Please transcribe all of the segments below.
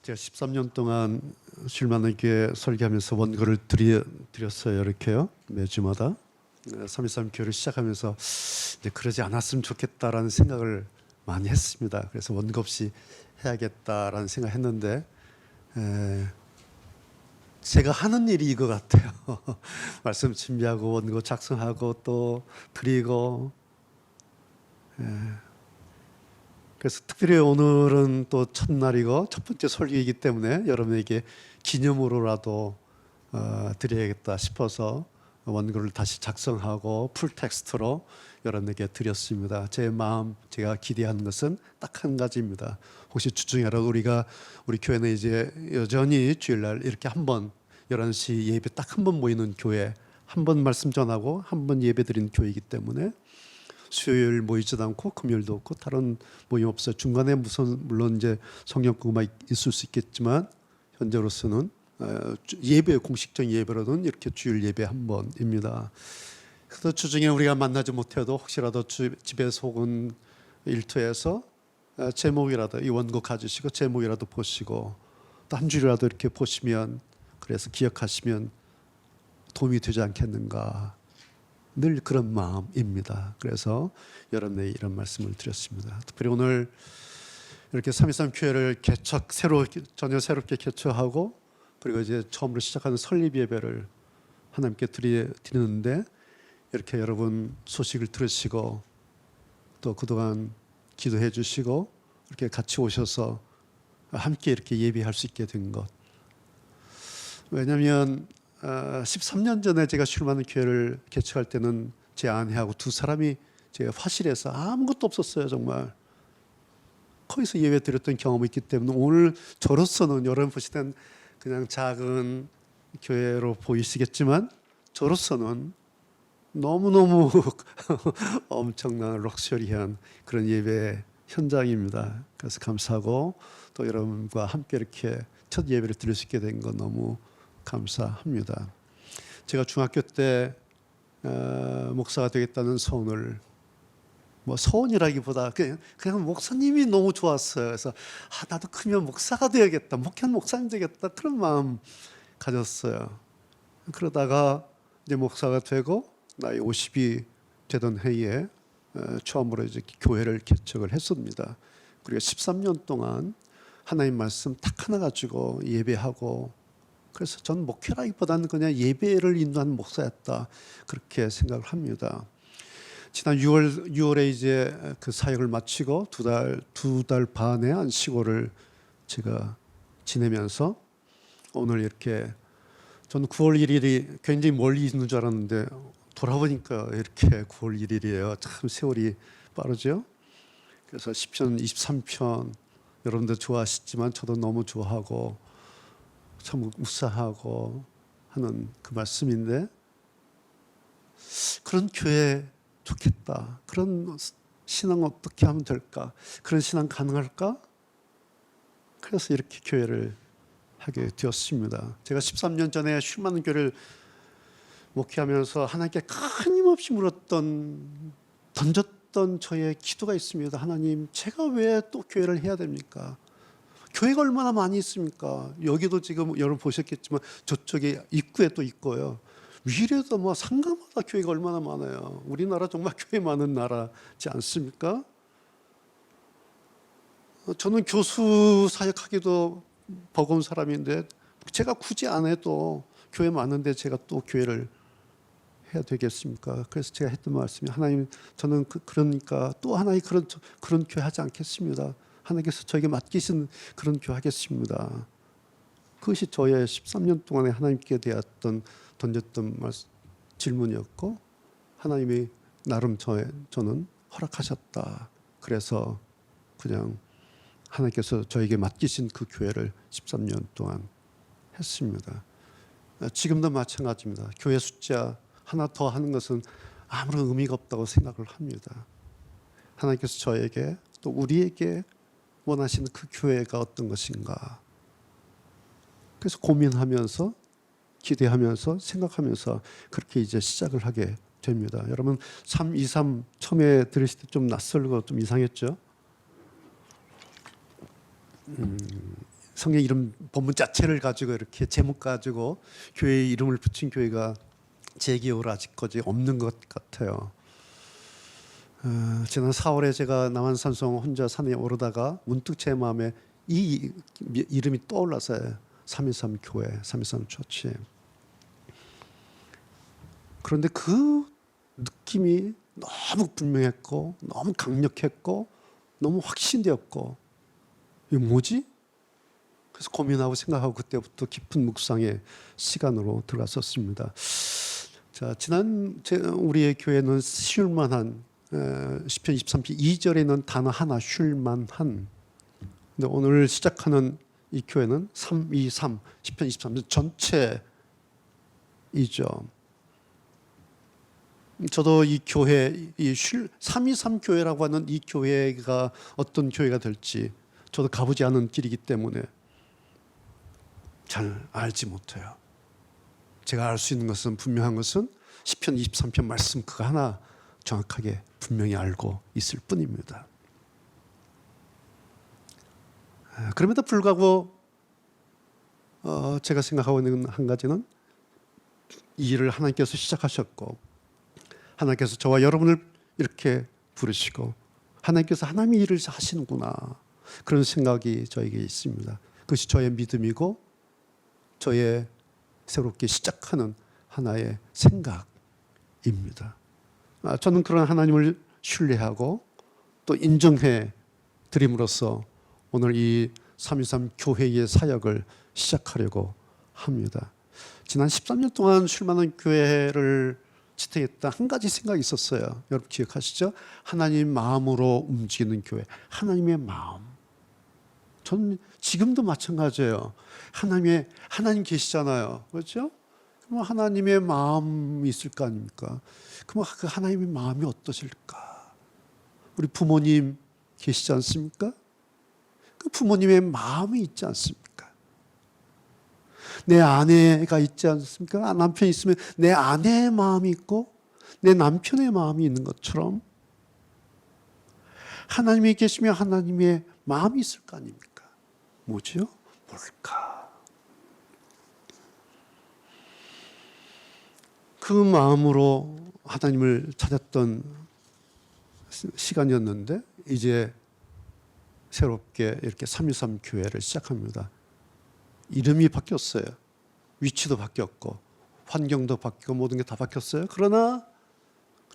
제가 13년 동안 쉴만하게 설계하면서 원고를 드렸어요. 이렇게요. 매주마다 3.13 교회를 시작하면서 이제 그러지 않았으면 좋겠다라는 생각을 많이 했습니다. 그래서 원고 없이 해야겠다라는 생각했는데 제가 하는 일이 이거 같아요. 말씀 준비하고 원고 작성하고 또 드리고 그래서 특별히 오늘은 또 첫날이고 첫 번째 설교이기 때문에 여러분에게 기념으로라도 드려야겠다 싶어서 원고를 다시 작성하고 풀 텍스트로 여러분에게 드렸습니다. 제 마음, 제가 기대하는 것은 딱 한 가지입니다. 혹시 주중에라도 우리 교회는 이제 여전히 주일날 이렇게 한 번 11시 예배 딱 한 번 모이는 교회, 한 번 말씀 전하고 한 번 예배 드리는 교회이기 때문에 수요일 모이지도 않고 금요일도 없고 다른 모임 없어요. 중간에 물론 이제 성경 공부가 있을 수 있겠지만 현재로서는 예배 공식적인 예배로는 이렇게 주일 예배 한 번입니다. 그래서 주중에 우리가 만나지 못해도 혹시라도 집에서 혹은 일터에서 제목이라도 이 원고 가지시고 제목이라도 보시고 또 한 줄이라도 이렇게 보시면 그래서 기억하시면 도움이 되지 않겠는가. 늘 그런 마음입니다. 그래서 여러분에게 이런 말씀을 드렸습니다. 특별히 오늘 이렇게 3.13 교회를 전혀 새롭게 개척하고 그리고 이제 처음으로 시작하는 설립 예배를 하나님께 드리는데 이렇게 여러분 소식을 들으시고 또 그동안 기도해 주시고 이렇게 같이 오셔서 함께 이렇게 예배할 수 있게 된 것. 왜냐하면 13년 전에 제가 출마하는 교회를 개척할 때는 제 아내하고 두 사람이 제가 화실에서 아무것도 없었어요. 정말 거기서 예배 드렸던 경험이 있기 때문에 오늘 저로서는 여러분 보실 땐 그냥 작은 교회로 보이시겠지만 저로서는 너무너무 엄청난 럭셔리한 그런 예배 현장입니다. 그래서 감사하고 또 여러분과 함께 이렇게 첫 예배를 드릴 수 있게 된 건 너무 감사합니다. 제가 중학교 때 목사가 되겠다는 소원을 소원이라기보다 그냥 목사님이 너무 좋았어요. 그래서 나도 크면 목사가 되야겠다, 목회하는 목사님 되겠다 그런 마음 가졌어요. 그러다가 이제 목사가 되고 나이 50이 되던 해에 처음으로 이제 교회를 개척을 했습니다. 그리고 13년 동안 하나님 말씀 딱 하나 가지고 예배하고 그래서 전 목회라기보다는 그냥 예배를 인도하는 목사였다 그렇게 생각을 합니다. 지난 6월에 이제 그 사역을 마치고 두 달 반의 한 시골을 제가 지내면서 오늘 이렇게 저는 9월 1일이 굉장히 멀리 있는 줄 알았는데 돌아보니까 이렇게 9월 1일이에요. 참 세월이 빠르죠. 그래서 10편 23편 여러분들 좋아하시지만 저도 너무 좋아하고 참 묵상하고 하는 그 말씀인데 그런 교회 좋겠다. 그런 신앙 어떻게 하면 될까? 그런 신앙 가능할까? 그래서 이렇게 교회를 하게 되었습니다. 제가 13년 전에 쉴만한 교회를 목회하면서 하나님께 끊임없이 던졌던 저의 기도가 있습니다. 하나님, 제가 왜 또 교회를 해야 됩니까? 교회가 얼마나 많이 있습니까? 여기도 지금 여러분 보셨겠지만 저쪽에 입구에 또 있고요. 위례도 상가마다 교회가 얼마나 많아요. 우리나라 정말 교회 많은 나라지 않습니까? 저는 교수 사역하기도 버거운 사람인데 제가 굳이 안 해도 교회 많은데 제가 또 교회를 해야 되겠습니까? 그래서 제가 했던 말씀이 하나님, 저는 그러니까 또 하나의 그런 교회 하지 않겠습니다. 하나님께서 저에게 맡기신 그런 교회 하겠습니다. 그것이 저의 13년 동안에 하나님께 던졌던 질문이었고 하나님이 나름 저는 허락하셨다. 그래서 그냥 하나님께서 저에게 맡기신 그 교회를 13년 동안 했습니다. 지금도 마찬가지입니다. 교회 숫자 하나 더 하는 것은 아무런 의미가 없다고 생각을 합니다. 하나님께서 저에게 또 우리에게 원하시는 그 교회가 어떤 것인가. 그래서 고민하면서 기대하면서 생각하면서 그렇게 이제 시작을 하게 됩니다. 여러분 323 처음에 들으실 때 좀 낯설고 좀 이상했죠? 성경 이름 본문 자체를 가지고 이렇게 제목 가지고 교회의 이름을 붙인 교회가 제 기억으로 아직까지 없는 것 같아요. 지난 4월에 제가 남한산성 혼자 산에 오르다가 문득 제 마음에 이 이름이 떠올라서요. 323 교회, 323 처치. 그런데 그 느낌이 너무 분명했고 너무 강력했고 너무 확신되었고 이게 뭐지? 그래서 고민하고 생각하고 그때부터 깊은 묵상의 시간으로 들어갔었습니다. 자, 우리의 교회는 쉴만한 시편 23편 2절에는 단어 하나 쉴만한. 근데 오늘 시작하는 이 교회는 323 시편 23편 전체이죠. 저도 이 교회, 323 교회라고 하는 이 교회가 어떤 교회가 될지 저도 가보지 않은 길이기 때문에 잘 알지 못해요. 제가 알 수 있는 것은 분명한 것은 시편 23편 말씀 그거 하나 정확하게 분명히 알고 있을 뿐입니다. 그럼에도 불구하고 제가 생각하고 있는 한 가지는 이 일을 하나님께서 시작하셨고 하나님께서 저와 여러분을 이렇게 부르시고 하나님께서 하나님의 일을 하시는구나 그런 생각이 저에게 있습니다. 그것이 저의 믿음이고 저의 새롭게 시작하는 하나의 생각입니다. 저는 그런 하나님을 신뢰하고 또 인정해 드림으로써 오늘 이 323 교회의 사역을 시작하려고 합니다. 지난 13년 동안 쉴만한 교회를 지탱했던 한 가지 생각이 있었어요. 여러분 기억하시죠? 하나님 마음으로 움직이는 교회. 하나님의 마음. 전 지금도 마찬가지예요. 하나님 계시잖아요. 그렇죠? 그럼 하나님의 마음이 있을 거 아닙니까? 그럼 그 하나님의 마음이 어떠실까? 우리 부모님 계시지 않습니까? 그 부모님의 마음이 있지 않습니까? 내 아내가 있지 않습니까? 남편이 있으면 내 아내의 마음이 있고 내 남편의 마음이 있는 것처럼 하나님이 계시면 하나님의 마음이 있을 거 아닙니까? 뭐죠? 뭘까? 그 마음으로 하나님을 찾았던 시간이었는데 이제 새롭게 이렇게 323 교회를 시작합니다. 이름이 바뀌었어요. 위치도 바뀌었고 환경도 바뀌고 모든 게 다 바뀌었어요. 그러나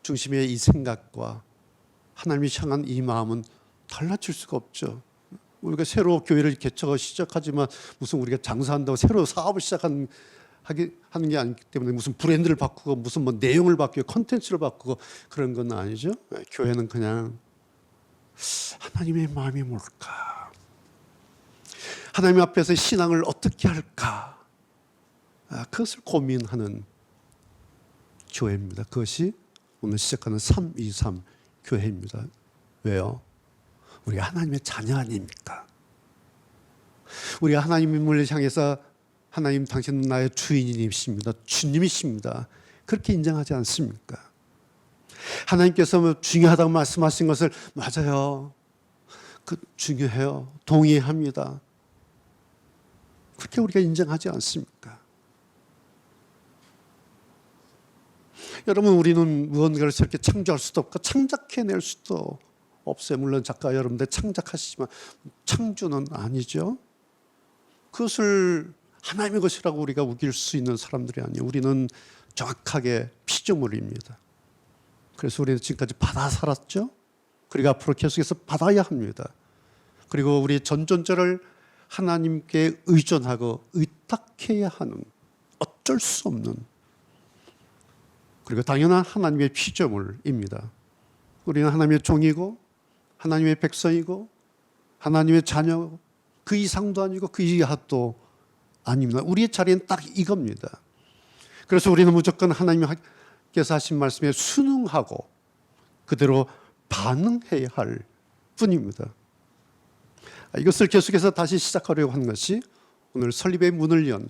중심의 이 생각과 하나님이 향한 이 마음은 달라질 수가 없죠. 우리가 새로 교회를 개척하고 시작하지만 무슨 우리가 장사한다고 새로 사업을 하는 게 아니기 때문에 무슨 브랜드를 바꾸고 무슨 뭐 내용을 바꾸고 콘텐츠를 바꾸고 그런 건 아니죠. 교회는 그냥 하나님의 마음이 뭘까? 하나님 앞에서 신앙을 어떻게 할까? 그것을 고민하는 교회입니다. 그것이 오늘 시작하는 323 교회입니다. 왜요? 우리가 하나님의 자녀 아닙니까? 우리가 하나님을 향해서 하나님 당신은 나의 주인이십니다. 주님이십니다. 그렇게 인정하지 않습니까? 하나님께서 중요하다고 말씀하신 것을 맞아요. 그 중요해요. 동의합니다. 그렇게 우리가 인정하지 않습니까? 여러분 우리는 무언가를 새롭게 창조할 수도 없고 창작해낼 수도 없어요. 물론 작가 여러분들 창작하시지만 창조는 아니죠. 그것을 하나님의 것이라고 우리가 우길 수 있는 사람들이 아니에요. 우리는 정확하게 피조물입니다. 그래서 우리는 지금까지 받아 살았죠. 그리고 앞으로 계속해서 받아야 합니다. 그리고 우리 전존재를 하나님께 의존하고 의탁해야 하는 어쩔 수 없는 그리고 당연한 하나님의 피조물입니다. 우리는 하나님의 종이고 하나님의 백성이고 하나님의 자녀고 그 이상도 아니고 그 이하도 아닙니다. 우리의 자리는 딱 이겁니다. 그래서 우리는 무조건 하나님께서 하신 말씀에 순응하고 그대로 반응해야 할 뿐입니다. 이것을 계속해서 다시 시작하려고 하는 것이 오늘 설립의 문을 연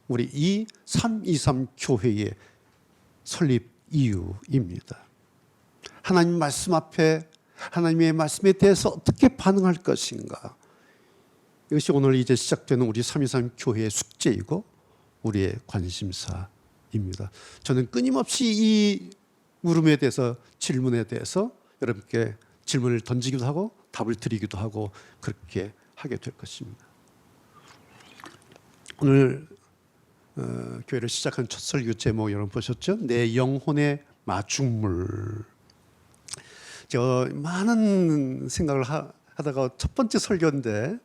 우리 이 323 교회의 설립 이유입니다. 하나님 말씀 앞에 하나님의 말씀에 대해서 어떻게 반응할 것인가? 이것이 오늘 이제 시작되는 우리 323 교회의 숙제이고 우리의 관심사입니다. 저는 끊임없이 이 물음에 대해서 질문에 대해서 여러분께 질문을 던지기도 하고 답을 드리기도 하고 그렇게 하게 될 것입니다. 오늘 교회를 시작한 첫 설교 제목 여러분 보셨죠? 내 영혼의 마중물. 저 많은 생각을 하다가 첫 번째 설교인데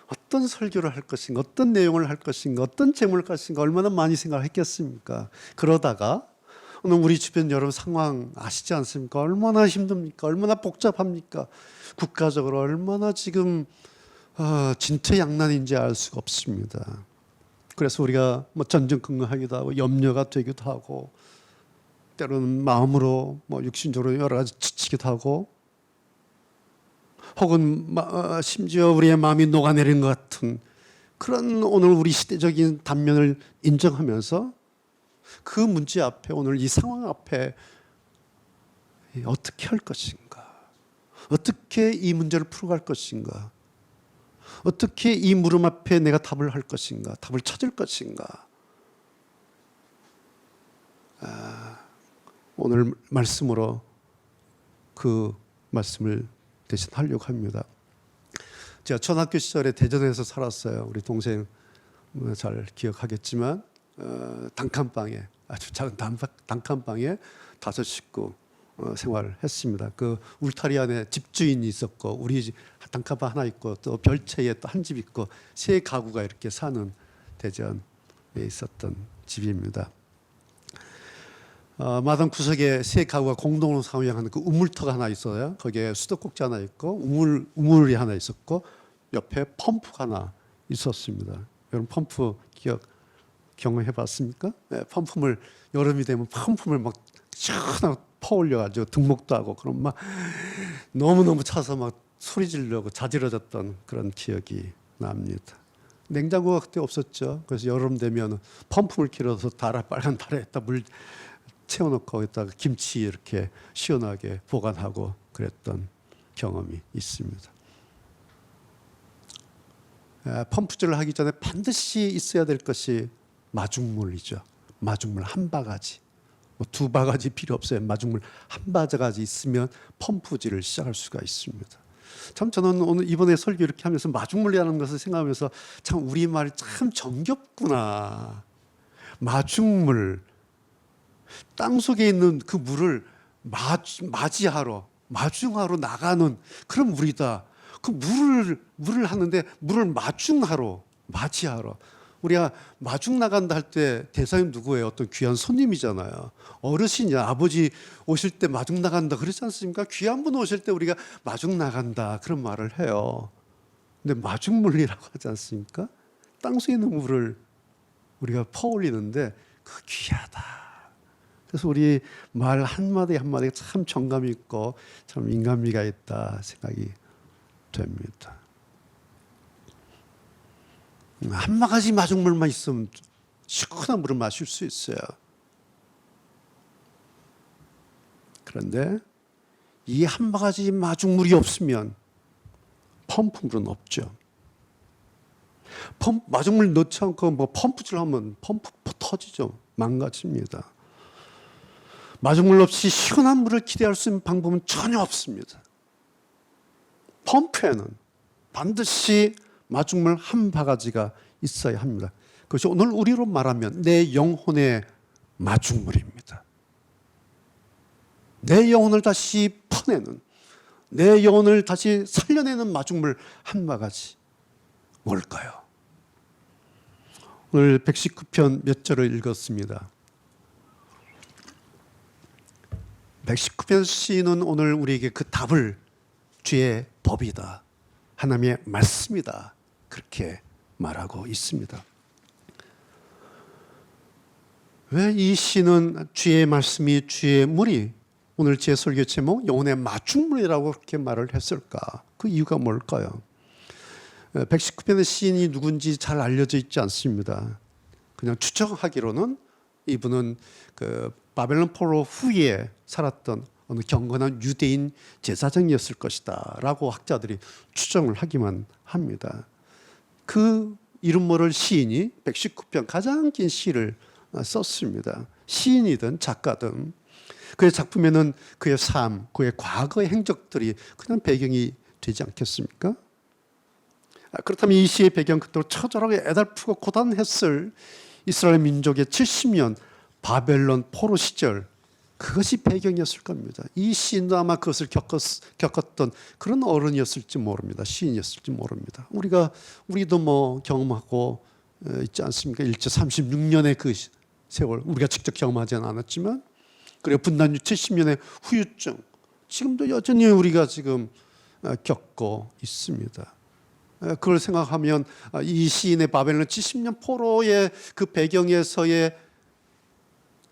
어떤 설교를 할 것인가, 어떤 내용을 할 것인가, 어떤 제목을 할 것인가 얼마나 많이 생각을 했겠습니까? 그러다가 오늘 우리 주변 여러분 상황 아시지 않습니까? 얼마나 힘듭니까? 얼마나 복잡합니까? 국가적으로 얼마나 지금 진퇴양난인지 알 수가 없습니다. 그래서 우리가 뭐 전전긍긍하기도 하고 염려가 되기도 하고 때로는 마음으로 육신적으로 여러 가지 지치기도 하고 혹은 심지어 우리의 마음이 녹아내린 것 같은 그런 오늘 우리 시대적인 단면을 인정하면서 그 문제 앞에 오늘 이 상황 앞에 어떻게 할 것인가, 어떻게 이 문제를 풀어갈 것인가, 어떻게 이 물음 앞에 내가 답을 할 것인가, 답을 찾을 것인가. 오늘 말씀으로 그 말씀을 대신 하려고 합니다. 제가 초등학교 시절에 대전에서 살았어요. 우리 동생 잘 기억하겠지만 단칸방에 아주 작은 단칸방에 5 식구 생활을 했습니다. 그 울타리 안에 집주인이 있었고 우리 집 단칸방 하나 있고 또 별채에 또 한 집 있고 3가구가 이렇게 사는 대전에 있었던 집입니다. 마당 구석에 3가구가 공동으로 사용하는 그 우물터가 하나 있어요. 거기에 수도꼭지 하나 있고 우물이 하나 있었고 옆에 펌프가 하나 있었습니다. 여러분 펌프 경험해 봤습니까? 네, 펌프물 여름이 되면 펌프물 막 시원하게 퍼올려가지고 등목도 하고 그럼 막 너무너무 차서 막 소리 지르려고 자지러졌던 그런 기억이 납니다. 냉장고가 그때 없었죠. 그래서 여름 되면 펌프물 길어서 빨간 달에다 물 채워놓고 거기다가 김치 이렇게 시원하게 보관하고 그랬던 경험이 있습니다. 펌프질을 하기 전에 반드시 있어야 될 것이 마중물이죠. 마중물 한 바가지. 2바가지 필요 없어요. 마중물 한 바가지 있으면 펌프질을 시작할 수가 있습니다. 참 저는 오늘 이번에 설교 이렇게 하면서 마중물이라는 것을 생각하면서 참 우리말이 참 정겹구나. 마중물. 땅 속에 있는 그 물을 마중하러 나가는 그런 물이다. 그 물을 하는데 물을 맞이하러. 우리가 마중 나간다 할 때 대상이 누구예요? 어떤 귀한 손님이잖아요. 어르신이야. 아버지 오실 때 마중 나간다 그러지 않습니까? 귀한 분 오실 때 우리가 마중 나간다 그런 말을 해요. 근데 마중물이라고 하지 않습니까? 땅 속에 있는 물을 우리가 퍼올리는데 그 귀하다. 그래서 우리 말 한마디 한마디가 참 정감이 있고 참 인간미가 있다 생각이 됩니다. 한 바가지 마중물만 있으면 시원한 물을 마실 수 있어요. 그런데 이 한 바가지 마중물이 없으면 펌프물은 없죠. 마중물 넣지 않고 펌프질 하면 펌프 터지죠. 망가집니다. 마중물 없이 시원한 물을 기대할 수 있는 방법은 전혀 없습니다. 펌프에는 반드시 마중물 한 바가지가 있어야 합니다. 그것이 오늘 우리로 말하면 내 영혼의 마중물입니다. 내 영혼을 다시 퍼내는, 내 영혼을 다시 살려내는 마중물 한 바가지. 뭘까요? 오늘 119편 몇 절을 읽었습니다. 119편 시인은 오늘 우리에게 그 답을 주의 법이다. 하나님의 말씀이다. 그렇게 말하고 있습니다. 왜 이 시는 주의 말씀이 주의 물이 오늘 제 설교 제목 영혼의 마중물이라고 그렇게 말을 했을까? 그 이유가 뭘까요? 119편의 시인이 누군지 잘 알려져 있지 않습니다. 그냥 추정하기로는 이분은 그 바벨론 포로 후에 살았던 어느 경건한 유대인 제사장이었을 것이다 라고 학자들이 추정을 하기만 합니다. 그 이름 모를 시인이 119편 가장 긴 시를 썼습니다. 시인이든 작가든 그의 작품에는 그의 삶, 그의 과거의 행적들이 그냥 배경이 되지 않겠습니까? 그렇다면 이 시의 배경 그대로 처절하게 애달프고 고단했을 이스라엘 민족의 70년 바벨론 포로 시절, 그것이 배경이었을 겁니다. 이 시인도 아마 그것을 겪었던 그런 어른이었을지 모릅니다. 시인이었을지 모릅니다. 우리도 뭐 경험하고 있지 않습니까? 일제 36년의 그 세월, 우리가 직접 경험하지는 않았지만, 그리고 분단주 70년의 후유증, 지금도 여전히 우리가 지금 겪고 있습니다. 그걸 생각하면 이 시인의 바벨론 70년 포로의 그 배경에서의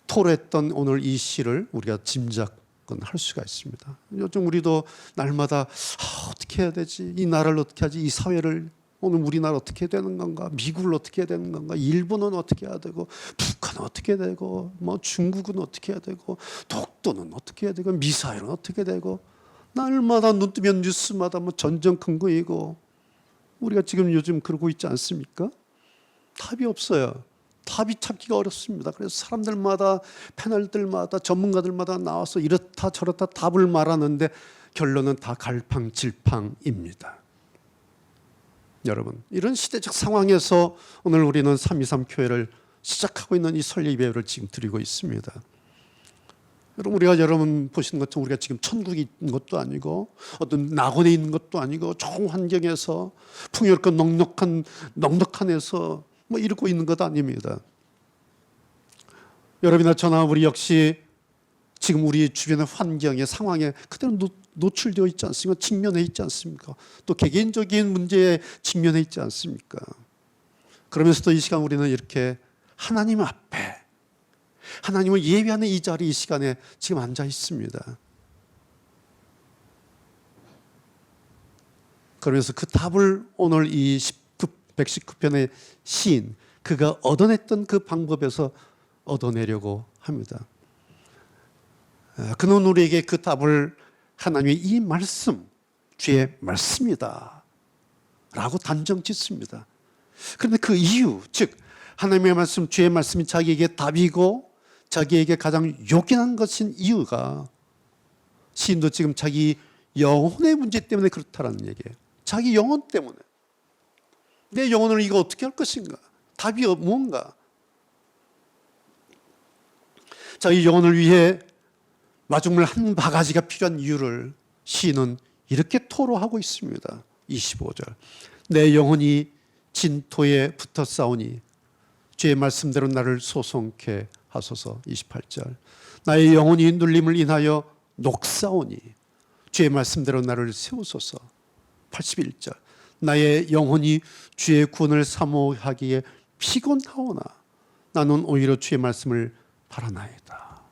토로했던 오늘 이 시를 우리가 짐작은 할 수가 있습니다. 요즘 우리도 날마다 어떻게 해야 되지? 이 나라를 어떻게 하지? 이 사회를 오늘 우리나라 어떻게 해야 되는 건가? 미국을 어떻게 해야 되는 건가? 일본은 어떻게 해야 되고, 북한은 어떻게 해야 되고, 뭐 중국은 어떻게 해야 되고, 독도는 어떻게 해야 되고, 미사일은 어떻게 되고, 날마다 눈 뜨면 뉴스마다 뭐 전쟁 근거이고, 우리가 지금 요즘 그러고 있지 않습니까? 답이 없어요. 답이 찾기가 어렵습니다. 그래서 사람들마다, 패널들마다, 전문가들마다 나와서 이렇다 저렇다 답을 말하는데 결론은 다 갈팡질팡입니다. 여러분, 이런 시대적 상황에서 오늘 우리는 323 교회를 시작하고 있는 이 설 예배를 지금 드리고 있습니다. 여러분, 우리가 여러분 보시는 것처럼 우리가 지금 천국에 있는 것도 아니고 어떤 낙원에 있는 것도 아니고 좋은 환경에서 풍요롭고 넉넉한 에서 뭐 이러고 있는 것 아닙니다. 여러분이나 저나 우리 역시 지금 우리 주변의 환경에 상황에 그대로 노출되어 있지 않습니까? 직면해 있지 않습니까? 또 개개인적인 문제에 직면해 있지 않습니까? 그러면서도 이 시간 우리는 이렇게 하나님 앞에 하나님을 예배하는 이 자리, 이 시간에 지금 앉아 있습니다. 그러면서 그 답을 오늘 이 119편의 시인, 그가 얻어냈던 그 방법에서 얻어내려고 합니다. 그는 우리에게 그 답을 하나님의 이 말씀, 주의 말씀이다 라고 단정 짓습니다. 그런데 그 이유, 즉 하나님의 말씀, 주의 말씀이 자기에게 답이고 자기에게 가장 요긴한 것인 이유가, 시인도 지금 자기 영혼의 문제 때문에 그렇다라는 얘기예요. 자기 영혼 때문에. 내 영혼을 이거 어떻게 할 것인가? 답이 뭔가? 자기 영혼을 위해 마중물 한 바가지가 필요한 이유를 시인은 이렇게 토로하고 있습니다. 25절. 내 영혼이 진토에 붙어 싸우니 주의 말씀대로 나를 소송케 하소서. 28절. 나의 영혼이 눌림을 인하여 녹사오니 주의 말씀대로 나를 세우소서. 81절. 나의 영혼이 주의 구원을 사모하기에 피곤하오나 나는 오히려 주의 말씀을 바라나이다.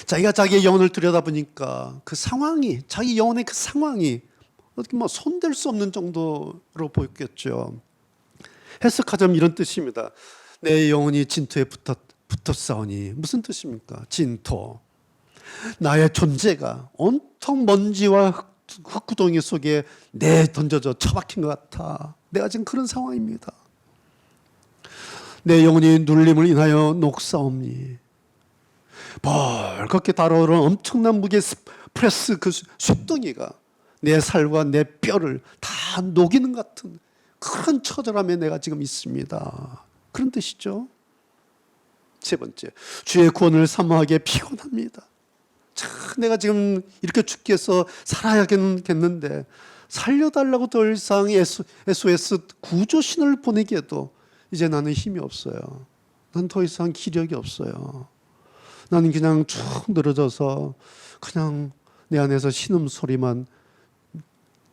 자기가 자기의 영혼을 들여다보니까 그 상황이, 자기 영혼의 그 상황이 어떻게 뭐 손댈 수 없는 정도로 보였겠죠. 해석하자면 이런 뜻입니다. 내 영혼이 진토에 붙어 싸우니 무슨 뜻입니까? 진토. 나의 존재가 온통 먼지와 흙구덩이 속에 던져져 처박힌 것 같아. 내가 지금 그런 상황입니다. 내 영혼이 눌림을 인하여 녹사옵니. 벌겋게 달아오르는 엄청난 무게의 프레스 그 쇳덩이가 내 살과 내 뼈를 다 녹이는 것 같은 그런 처절함에 내가 지금 있습니다. 그런 뜻이죠. 세 번째, 주의 구원을 사모하기에 피곤합니다. 내가 지금 이렇게 죽기 위해서 살아야겠는데 살려달라고 더 이상 SOS 구조신을 보내기에도 이제 나는 힘이 없어요. 난 더 이상 기력이 없어요. 나는 그냥 쭉 늘어져서 그냥 내 안에서 신음소리만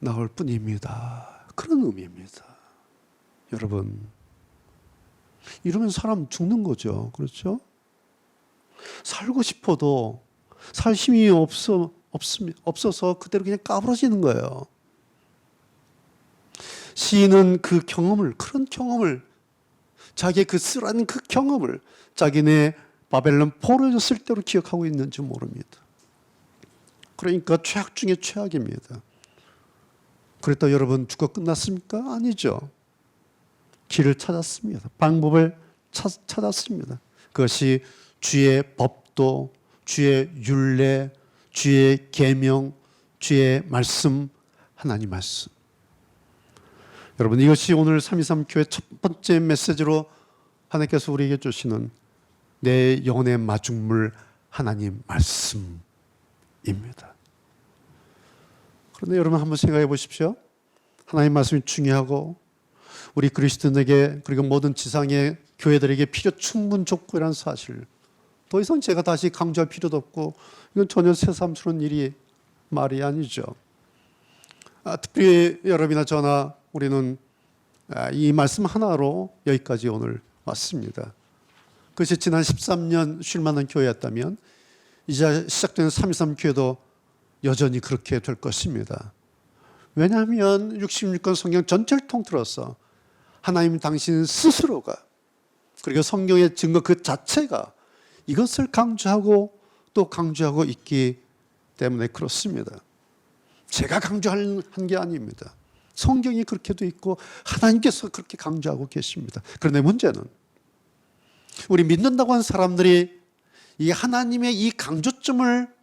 나올 뿐입니다. 그런 의미입니다. 여러분, 이러면 사람 죽는 거죠. 그렇죠? 살고 싶어도 살 힘이 없어서 그대로 그냥 까부러지는 거예요. 시인은 그 경험을, 그런 경험을, 자기의 그 쓰라린 그 경험을 자기네 바벨론 포로였을 때로 기억하고 있는지 모릅니다. 그러니까 최악 중에 최악입니다. 그랬다 여러분 죽고 끝났습니까? 아니죠. 길을 찾았습니다. 방법을 찾았습니다. 그것이 주의 법도, 주의 율례, 주의 계명, 주의 말씀, 하나님 말씀. 여러분, 이것이 오늘 323 교회 첫 번째 메시지로 하나님께서 우리에게 주시는 내 영혼의 마중물 하나님 말씀입니다. 그런데 여러분 한번 생각해 보십시오. 하나님 말씀이 중요하고 우리 그리스도인에게 그리고 모든 지상의 교회들에게 필요 충분 족구라는 사실, 더 이상 제가 다시 강조할 필요도 없고 이건 전혀 새삼스러운 일이 말이 아니죠. 특별히 여러분이나 저나 우리는 이 말씀 하나로 여기까지 오늘 왔습니다. 그것이 지난 13년 쉴만한 교회였다면 이제 시작되는 323 교회도 여전히 그렇게 될 것입니다. 왜냐하면 66권 성경 전체를 통틀어서 하나님 당신 스스로가 그리고 성경의 증거 그 자체가 이것을 강조하고 또 강조하고 있기 때문에 그렇습니다. 제가 강조한 게 아닙니다. 성경이 그렇게 돼 있고 하나님께서 그렇게 강조하고 계십니다. 그런데 문제는 우리 믿는다고 하는 사람들이 이 하나님의 이 강조점을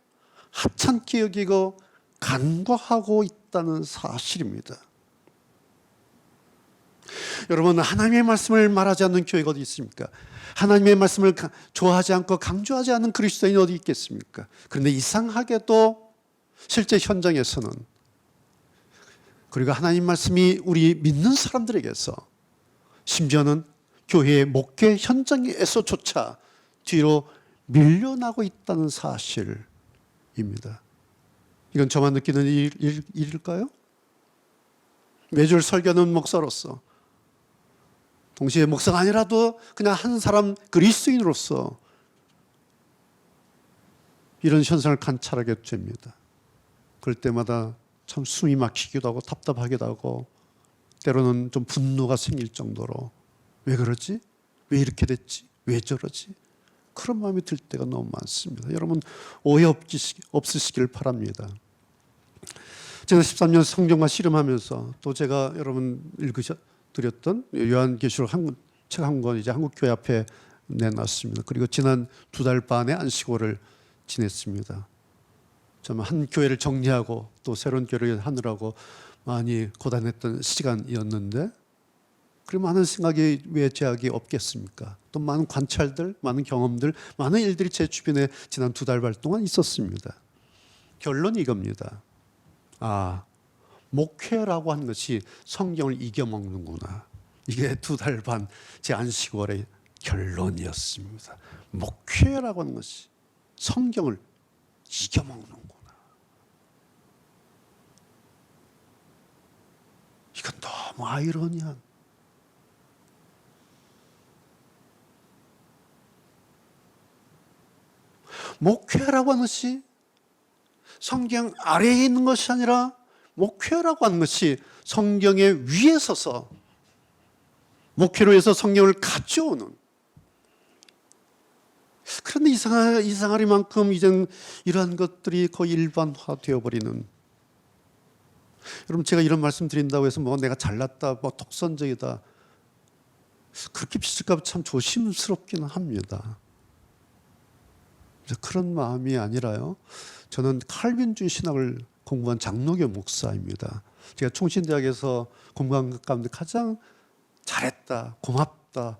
하찮게 여기고 간과하고 있다는 사실입니다. 여러분, 하나님의 말씀을 말하지 않는 교회가 어디 있습니까? 하나님의 말씀을 좋아하지 않고 강조하지 않는 그리스도인이 어디 있겠습니까? 그런데 이상하게도 실제 현장에서는 그리고 하나님 말씀이 우리 믿는 사람들에게서 심지어는 교회의 목회 현장에서조차 뒤로 밀려나고 있다는 사실입니다. 이건 저만 느끼는 일일까요? 매주 설교하는 목사로서 동시에 목사가 아니라도 그냥 한 사람 그리스도인으로서 이런 현상을 관찰하게 됩니다. 그럴 때마다 참 숨이 막히기도 하고 답답하기도 하고 때로는 좀 분노가 생길 정도로 왜 그러지? 왜 이렇게 됐지? 왜 저러지? 그런 마음이 들 때가 너무 많습니다. 여러분 오해 없으시길 바랍니다. 제가 13년 성경과 씨름하면서 또 제가 여러분 읽으셨던 요한계시록 책 한 권 이제 한국교회 앞에 내놨습니다. 그리고 지난 2달 반의 안식월을 지냈습니다. 정말 한 교회를 정리하고 또 새로운 교회를 하느라고 많이 고단했던 시간이었는데 그리고 많은 생각이 왜 제약이 없겠습니까? 또 많은 관찰들, 많은 경험들, 많은 일들이 제 주변에 지난 2달 반 동안 있었습니다. 결론이 이겁니다. 목회라고 하는 것이 성경을 이겨먹는구나. 이게 2달 반 제 안식월의 결론이었습니다. 목회라고 하는 것이 성경을 이겨먹는구나. 이건 너무 아이러니한. 목회라고 하는 것이 성경 아래에 있는 것이 아니라 목회라고 하는 것이 성경의 위에 서서 목회로 해서 성경을 가져오는. 그런데 이상하리만큼 이젠 이러한 것들이 거의 일반화되어 버리는. 여러분 제가 이런 말씀 드린다고 해서 뭐 내가 잘났다, 뭐 독선적이다 그렇게 비칠까 봐 참 조심스럽기는 합니다. 그런 마음이 아니라요. 저는 칼빈주의 신학을 공부한 장로교 목사입니다. 제가 총신대학에서 공부한 것 가운데 가장 잘했다, 고맙다,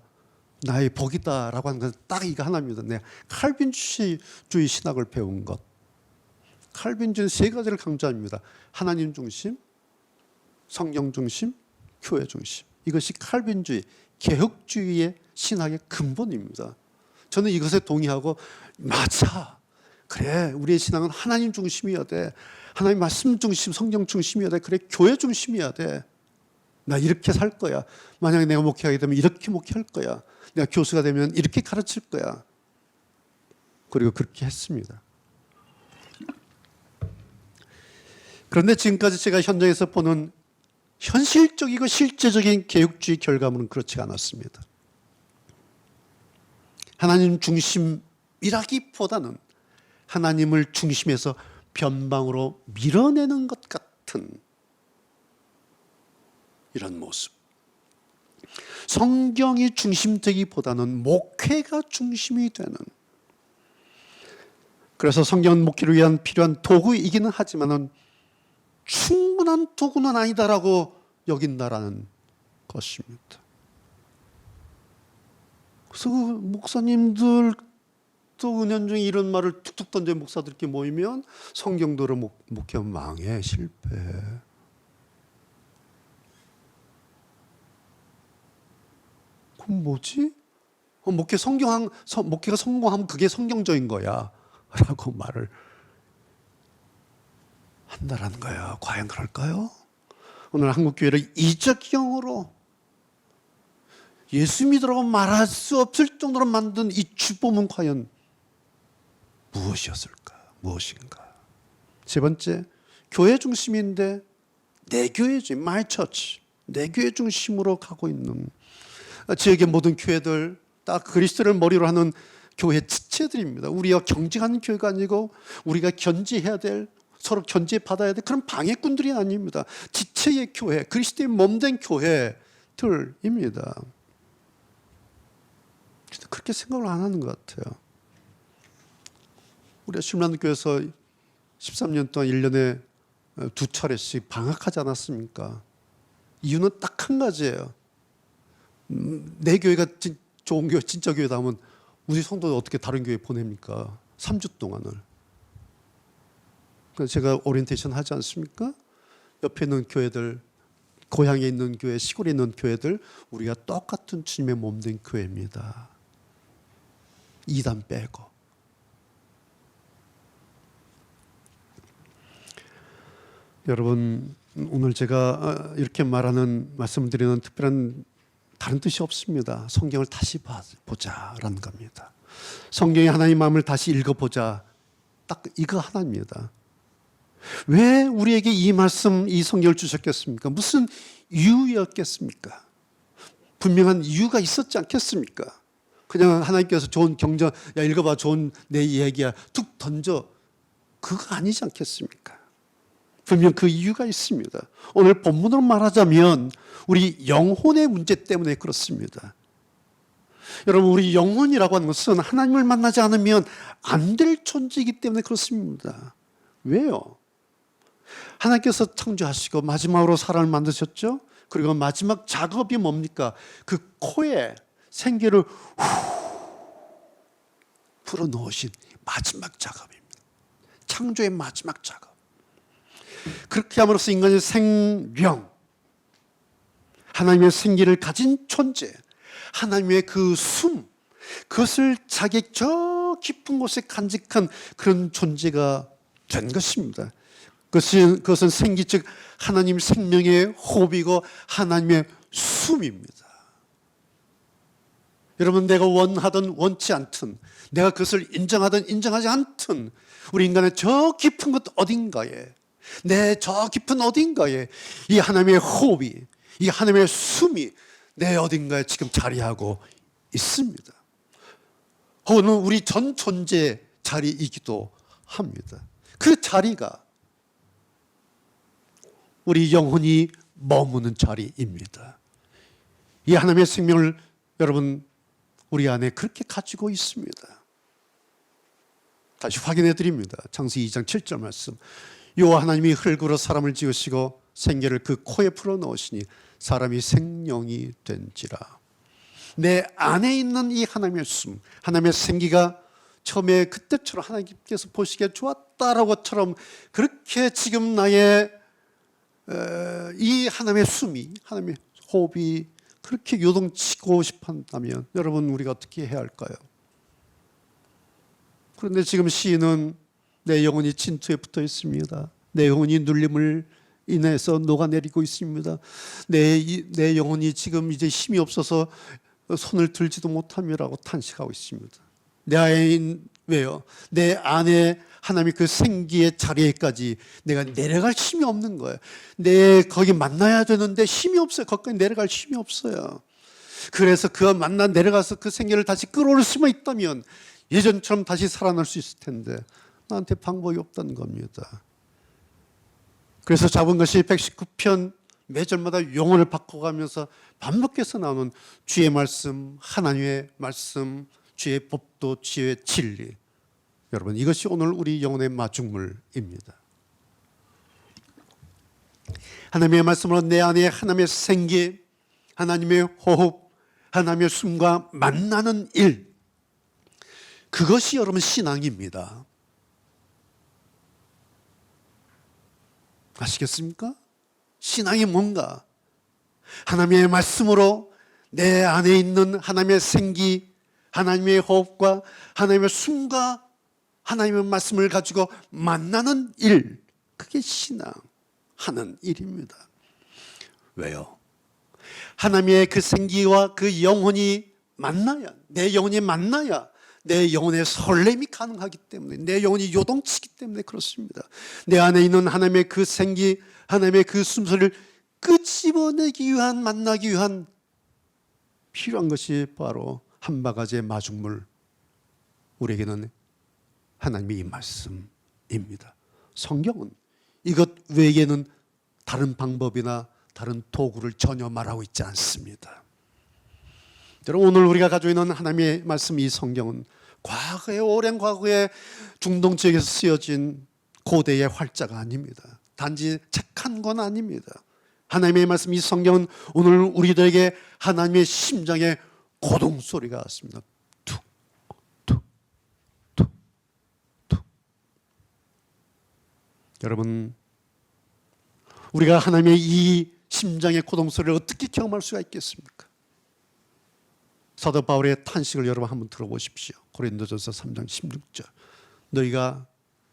나의 복이다라고 하는 건 딱 이거 하나입니다. 내가 칼빈주의 신학을 배운 것. 칼빈주의는 3가지를 강조합니다. 하나님 중심, 성경 중심, 교회 중심. 이것이 칼빈주의, 개혁주의의 신학의 근본입니다. 저는 이것에 동의하고 맞아. 그래, 우리의 신앙은 하나님 중심이어야 돼. 하나님 말씀 중심, 성경 중심이어야 돼. 그래, 교회 중심이어야 돼. 나 이렇게 살 거야. 만약에 내가 목회하게 되면 이렇게 목회할 거야. 내가 교수가 되면 이렇게 가르칠 거야. 그리고 그렇게 했습니다. 그런데 지금까지 제가 현장에서 보는 현실적이고 실제적인 개혁주의 결과물은 그렇지 않았습니다. 하나님 중심이라기보다는 하나님을 중심에서 변방으로 밀어내는 것 같은 이런 모습. 성경이 중심되기보다는 목회가 중심이 되는. 그래서 성경은 목회를 위한 필요한 도구이기는 하지만은 충분한 도구는 아니다라고 여긴다라는 것입니다. 그래서 목사님들 또 은연중에 이런 말을 툭툭 던져 목사들끼리 모이면 성경대로 목회하면 망해, 실패해. 그럼 뭐지? 목회가 성공하면 그게 성경적인 거야 라고 말을 한다라는 거야. 과연 그럴까요? 오늘 한국교회를 이적형으로 예수 믿으라고 말할 수 없을 정도로 만든 이 주범은 과연 무엇인가? 세 번째, 교회 중심인데 내 교회지, my church, 내 교회 중심으로 가고 있는 지역의 모든 교회들 딱 그리스도를 머리로 하는 교회 지체들입니다. 우리가 경쟁하는 교회가 아니고 우리가 견지해야 될, 서로 견지받아야 될 그런 방해꾼들이 아닙니다. 지체의 교회, 그리스도의 몸된 교회들입니다. 그렇게 생각을 안 하는 것 같아요. 우리가 신랑교회에서 13년 동안 1년에 2차례씩 방학하지 않았습니까? 이유는 딱 한 가지예요. 내 교회가 좋은 교회, 진짜 교회다 하면 우리 성도들 어떻게 다른 교회 보냅니까? 3주 동안을. 그래서 제가 오리엔테이션 하지 않습니까? 옆에 있는 교회들, 고향에 있는 교회, 시골에 있는 교회들, 우리가 똑같은 주님의 몸된 교회입니다. 2단 빼고. 여러분, 오늘 제가 이렇게 말씀드리는 특별한 다른 뜻이 없습니다. 성경을 다시 보자라는 겁니다. 성경의 하나님 마음을 다시 읽어보자. 딱 이거 하나입니다. 왜 우리에게 이 말씀, 이 성경을 주셨겠습니까? 무슨 이유였겠습니까? 분명한 이유가 있었지 않겠습니까? 그냥 하나님께서 좋은 경전, 야 읽어봐, 좋은 내 이야기야, 툭 던져. 그거 아니지 않겠습니까? 분명 그 이유가 있습니다. 오늘 본문으로 말하자면 우리 영혼의 문제 때문에 그렇습니다. 여러분, 우리 영혼이라고 하는 것은 하나님을 만나지 않으면 안 될 존재이기 때문에 그렇습니다. 왜요? 하나님께서 창조하시고 마지막으로 사람을 만드셨죠? 그리고 마지막 작업이 뭡니까? 그 코에 생기를 불어넣으신 마지막 작업입니다. 창조의 마지막 작업. 그렇게 함으로써 인간의 생명, 하나님의 생기를 가진 존재, 하나님의 그 숨, 그것을 자기 저 깊은 곳에 간직한 그런 존재가 된 것입니다. 그것은 생기, 즉 하나님 생명의 호흡이고 하나님의 숨입니다. 여러분, 내가 원하든 원치 않든, 내가 그것을 인정하든 인정하지 않든, 우리 인간의 저 깊은 곳 어딘가에, 내 저 깊은 어딘가에 이 하나님의 호흡이, 이 하나님의 숨이 내 어딘가에 지금 자리하고 있습니다. 혹은 우리 전 존재 자리이기도 합니다. 그 자리가 우리 영혼이 머무는 자리입니다. 이 하나님의 생명을 여러분 우리 안에 그렇게 가지고 있습니다. 다시 확인해 드립니다. 창세기 2장 7절 말씀. 여호와 하나님이 흙으로 사람을 지으시고 생기를 그 코에 풀어넣으시니 사람이 생명이 된지라. 내 안에 있는 이 하나님의 숨, 하나님의 생기가 처음에 그때처럼 하나님께서 보시기에 좋았다라고처럼 그렇게 지금 나의 이 하나님의 숨이, 하나님의 호흡이 그렇게 요동치고 싶었다면 여러분, 우리가 어떻게 해야 할까요? 그런데 지금 시인은 내 영혼이 진토에 붙어 있습니다. 내 영혼이 눌림을 인해서 녹아내리고 있습니다. 내 영혼이 지금 이제 힘이 없어서 손을 들지도 못함이라고 탄식하고 있습니다. 내 안에, 왜요? 내 안에 하나님의 그 생기의 자리에까지 내가 내려갈 힘이 없는 거예요. 거기 만나야 되는데 힘이 없어요. 거기까지 내려갈 힘이 없어요. 그래서 그 내려가서 그 생기를 다시 끌어올 수만 있다면 예전처럼 다시 살아날 수 있을 텐데 나한테 방법이 없다는 겁니다. 그래서 잡은 것이 119편 매절마다 용어를 바꿔가면서 반복해서 나오는 주의 말씀, 하나님의 말씀, 주의 법도, 주의 진리. 여러분, 이것이 오늘 우리 영혼의 마중물입니다. 하나님의 말씀으로 내 안에 하나님의 생기, 하나님의 호흡, 하나님의 숨과 만나는 일, 그것이 여러분 신앙입니다. 아시겠습니까? 신앙이 뭔가? 하나님의 말씀으로 내 안에 있는 하나님의 생기, 하나님의 호흡과 하나님의 숨과 하나님의 말씀을 가지고 만나는 일, 그게 신앙하는 일입니다. 왜요? 하나님의 그 생기와 그 영혼이 만나야, 내 영혼이 만나야 내 영혼의 설렘이 가능하기 때문에, 내 영혼이 요동치기 때문에 그렇습니다. 내 안에 있는 하나님의 그 생기, 하나님의 그 숨소리를 끄집어내기 위한, 만나기 위한 필요한 것이 바로 한 바가지의 마중물, 우리에게는 하나님의 이 말씀입니다. 성경은 이것 외에는 다른 방법이나 다른 도구를 전혀 말하고 있지 않습니다. 여러분, 오늘 우리가 가지고 있는 하나님의 말씀, 이 성경은 과거에, 오랜 과거에 중동 지역에서 쓰여진 고대의 활자가 아닙니다. 단지 책 한 권 아닙니다. 하나님의 말씀, 이 성경은 오늘 우리들에게 하나님의 심장의 고동소리가 같습니다. 툭, 툭, 툭, 툭. 여러분, 우리가 하나님의 이 심장의 고동소리를 어떻게 경험할 수가 있겠습니까? 사도 바울의 탄식을 여러분 한번 들어보십시오. 고린도전서 3장 16절. 너희가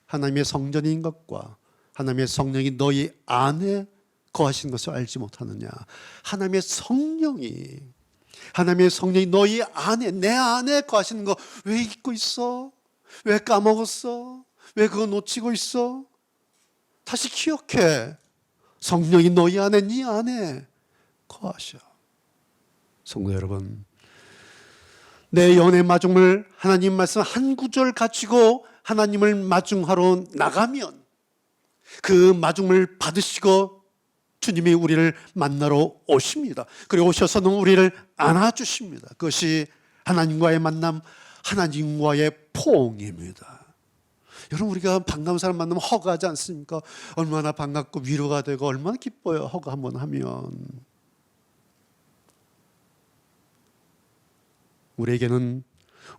하나님의 성전인 것과 하나님의 성령이 너희 안에 거하신 것을 알지 못하느냐. 하나님의 성령이 너희 안에, 내 안에 거하시는 거 왜 잊고 있어? 왜 까먹었어? 왜 그거 놓치고 있어? 다시 기억해. 성령이 너희 안에, 네 안에 거하셔. 성도 여러분, 내 영혼의 마중물, 하나님 말씀 한 구절 가지고 하나님을 마중하러 나가면 그 마중물 받으시고 주님이 우리를 만나러 오십니다. 그리고 오셔서는 우리를 안아주십니다. 그것이 하나님과의 만남, 하나님과의 포옹입니다. 여러분, 우리가 반가운 사람 만나면 허가하지 않습니까? 얼마나 반갑고 위로가 되고 얼마나 기뻐요, 허가 한번 하면. 우리에게는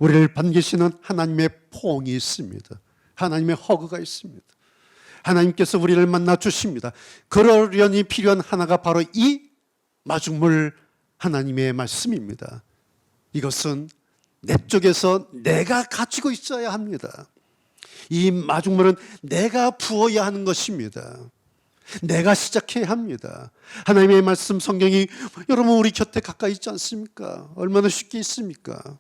우리를 반기시는 하나님의 포옹이 있습니다. 하나님의 허그가 있습니다. 하나님께서 우리를 만나 주십니다. 그러려니 필요한 하나가 바로 이 마중물 하나님의 말씀입니다. 이것은 내 쪽에서 내가 가지고 있어야 합니다. 이 마중물은 내가 부어야 하는 것입니다. 내가 시작해야 합니다. 하나님의 말씀, 성경이 여러분 우리 곁에 가까이 있지 않습니까? 얼마나 쉽게 있습니까?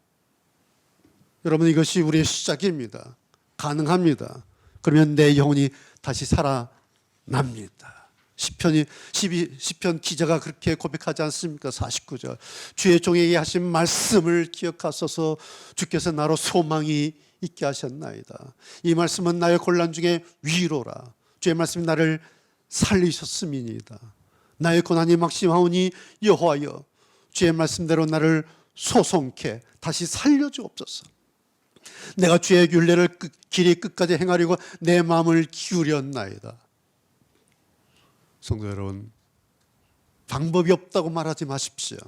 여러분, 이것이 우리의 시작입니다. 가능합니다. 그러면 내 영혼이 다시 살아납니다. 시편 기자가 그렇게 고백하지 않습니까? 49절. 주의 종에게 하신 말씀을 기억하소서. 주께서 나로 소망이 있게 하셨나이다. 이 말씀은 나의 곤란 중에 위로라. 주의 말씀이 나를 살리셨음이니이다. 나의 고난이 막심하오니 여호와여, 주의 말씀대로 나를 소송케 다시 살려주옵소서. 내가 주의 율례를 길이 끝까지 행하려고 내 마음을 기울였나이다. 성도 여러분, 방법이 없다고 말하지 마십시오.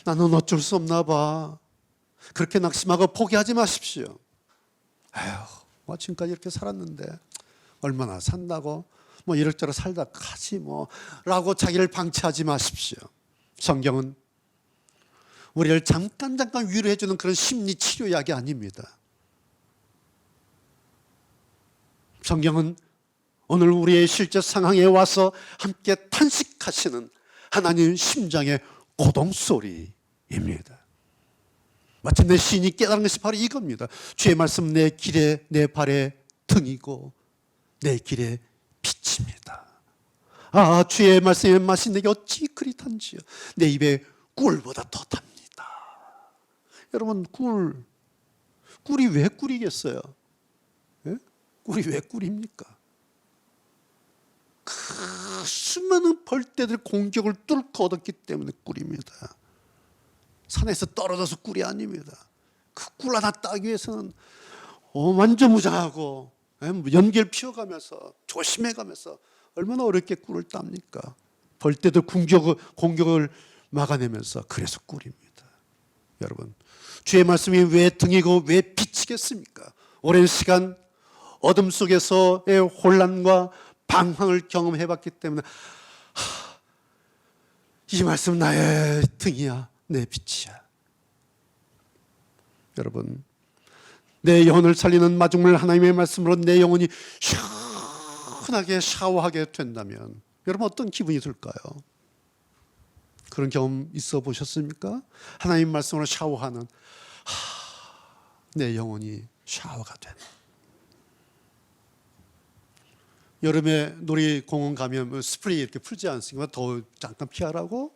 나는 어쩔 수 없나 봐. 그렇게 낙심하고 포기하지 마십시오. 아휴, 지금까지 이렇게 살았는데 얼마나 산다고, 이럭저럭 살다 가지 라고 자기를 방치하지 마십시오. 성경은 우리를 잠깐 위로해주는 그런 심리 치료약이 아닙니다. 성경은 오늘 우리의 실제 상황에 와서 함께 탄식하시는 하나님 심장의 고동소리입니다. 마침내 시인이 깨달은 것이 바로 이겁니다. 주의 말씀 내 길에, 내 발에 등이고 내 길에 빛입니다. 아, 주의 말씀의 맛이 내게 어찌 그리 단지요. 내 입에 꿀보다 더 답니다. 여러분, 꿀이 왜 꿀이겠어요? 예? 꿀이 왜 꿀입니까? 수많은 벌떼들 공격을 뚫고 얻었기 때문에 꿀입니다. 산에서 떨어져서 꿀이 아닙니다. 그 꿀 하나 따기 위해서는 만져무장하고 연기를 피워가면서 조심해가면서 얼마나 어렵게 꿀을 땁니까? 벌떼들 공격을 막아내면서. 그래서 꿀입니다. 여러분, 주의 말씀이 왜 등이고 왜 빛이겠습니까? 오랜 시간 어둠 속에서의 혼란과 방황을 경험해봤기 때문에 이 말씀 나의 등이야, 내 빛이야. 여러분, 내 영혼을 살리는 마중물 하나님의 말씀으로 내 영혼이 시원하게 샤워하게 된다면 여러분 어떤 기분이 들까요? 그런 경험 있어 보셨습니까? 하나님 말씀으로 샤워하는 내 영혼이 샤워가 되는. 여름에 놀이공원 가면 스프레이 이렇게 풀지 않습니까? 더워 잠깐 피하라고.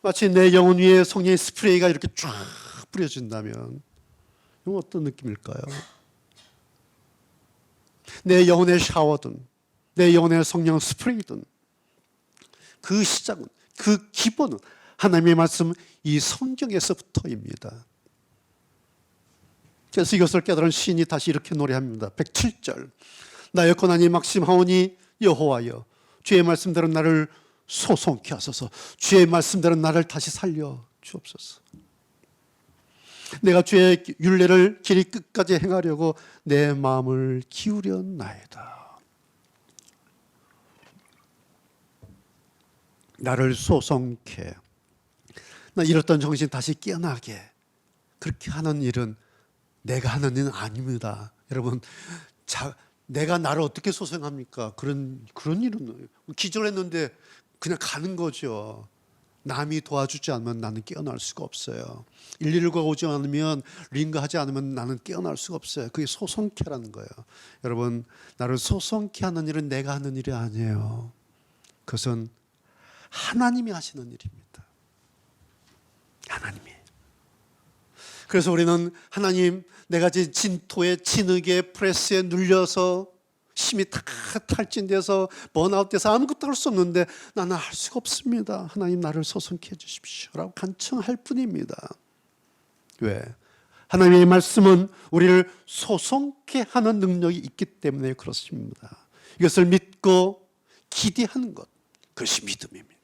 마치 내 영혼 위에 성령의 스프레이가 이렇게 쫙 뿌려진다면 이건 어떤 느낌일까요? 내 영혼의 샤워든 내 영혼의 성령 스프레이든 그 시작은, 그 기본은 하나님의 말씀 이 성경에서부터입니다. 그래서 이것을 깨달은 시인이 다시 이렇게 노래합니다. 107절. 나였건 아니 막심하오니 여호와여 주의 말씀대로 나를 소송케 하소서. 주의 말씀대로 나를 다시 살려 주옵소서. 내가 주의 율례를 길이 끝까지 행하려고 내 마음을 기울였나이다. 나를 소송케, 나 잃었던 정신 다시 깨어나게 그렇게 하는 일은 내가 하는 일은 아닙니다. 여러분, 내가 나를 어떻게 소생합니까? 그런 일은 기절했는데 그냥 가는 거죠. 남이 도와주지 않으면 나는 깨어날 수가 없어요. 119가 오지 않으면, 링거하지 않으면 나는 깨어날 수가 없어요. 그게 소송케라는 거예요. 여러분, 나를 소송케 하는 일은 내가 하는 일이 아니에요. 그것은 하나님이 하시는 일입니다. 하나님이. 그래서 우리는 하나님, 내가 진토에 진흙에 프레스에 눌려서 힘이 다 탈진돼서 번아웃돼서 아무것도 할 수 없는데 나는 할 수가 없습니다. 하나님 나를 소송케 해주십시오 라고 간청할 뿐입니다. 왜? 하나님의 말씀은 우리를 소송케 하는 능력이 있기 때문에 그렇습니다. 이것을 믿고 기대하는 것, 그것이 믿음입니다.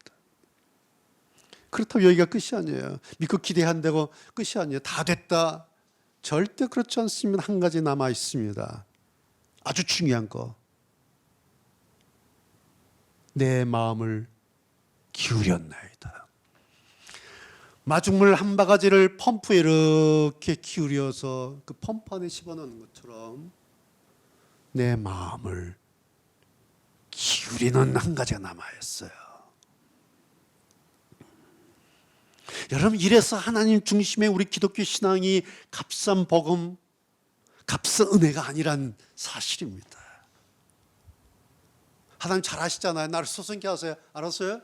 그렇다고 여기가 끝이 아니에요. 믿고 기대한다고 끝이 아니에요. 다 됐다. 절대 그렇지 않습니다. 한 가지 남아 있습니다. 아주 중요한 거. 내 마음을 기울였나이다. 마중물 한 바가지를 펌프에 이렇게 기울여서 그 펌프 안에 집어넣는 것처럼 내 마음을 기울이는 한 가지가 남아있어요. 여러분, 이래서 하나님 중심의 우리 기독교 신앙이 값싼 복음, 값싼 은혜가 아니란 사실입니다. 하나님 잘 아시잖아요. 나를 소송케 하세요. 알았어요?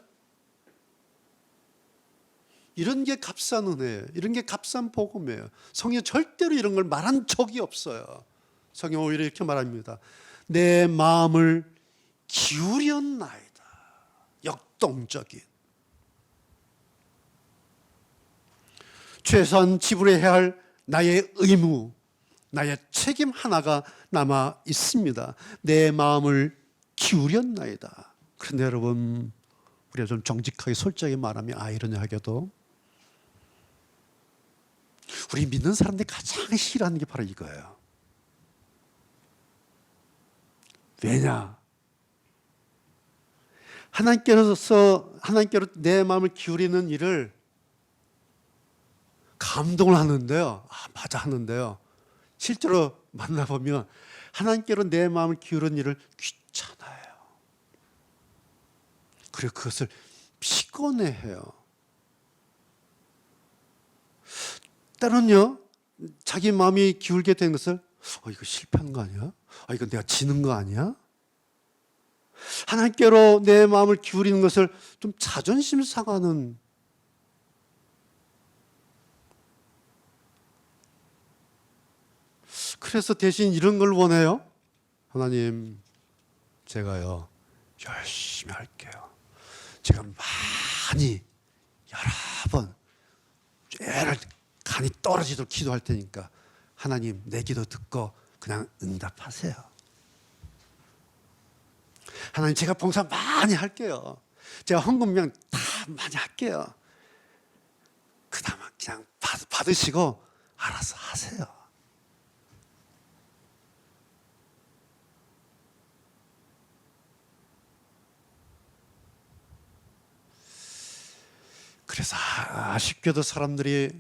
이런 게 값싼 은혜예요. 이런 게 값싼 복음이에요. 성경 절대로 이런 걸 말한 적이 없어요. 성경 오히려 이렇게 말합니다. 내 마음을 기울였나이다. 역동적인. 최소한 지불해야 할 나의 의무, 나의 책임 하나가 남아 있습니다. 내 마음을 기울였나이다. 그런데 여러분, 우리가 좀 정직하게 솔직하게 말하면 아이러니하게도 우리 믿는 사람들이 가장 싫어하는 게 바로 이거예요. 왜냐? 하나님께로 내 마음을 기울이는 일을 감동을 하는데요. 맞아 하는데요. 실제로 만나보면 하나님께로 내 마음을 기울이는 일을 귀찮아해요. 그리고 그것을 피곤해해요. 때로는요, 자기 마음이 기울게 된 것을 이거 실패한 거 아니야? 이거 내가 지는 거 아니야? 하나님께로 내 마음을 기울이는 것을 좀 자존심 상하는, 그래서 대신 이런 걸 원해요. 하나님, 제가요 열심히 할게요. 제가 많이 여러 번 죄를 간이 떨어지도록 기도할 테니까 하나님 내 기도 듣고 그냥 응답하세요. 하나님 제가 봉사 많이 할게요. 제가 헌금량 다 많이 할게요. 그 다음에 그냥 받으시고 알아서 하세요. 그래서 아쉽게도 사람들이,